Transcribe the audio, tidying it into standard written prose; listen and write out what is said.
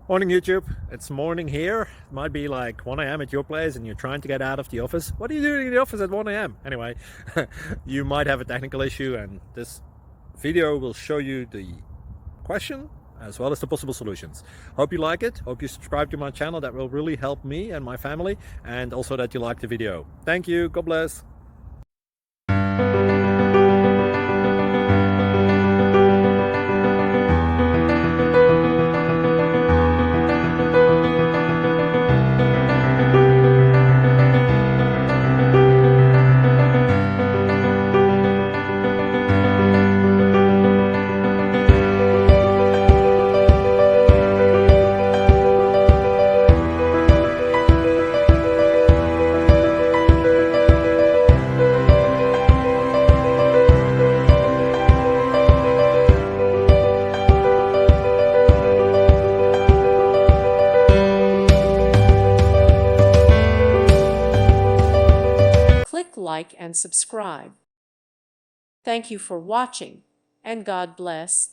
Morning YouTube, it's morning here. It might be like 1 a.m. at your place and you're trying to get out of the office. What are you doing in the office at 1 a.m.? Anyway, you might have a technical issue and this video will show you the question as well as the possible solutions. Hope you like it, hope you subscribe to my channel. That will really help me and my family, and also that you like the video. Thank you, God bless. Click like and subscribe. Thank you for watching, and God bless.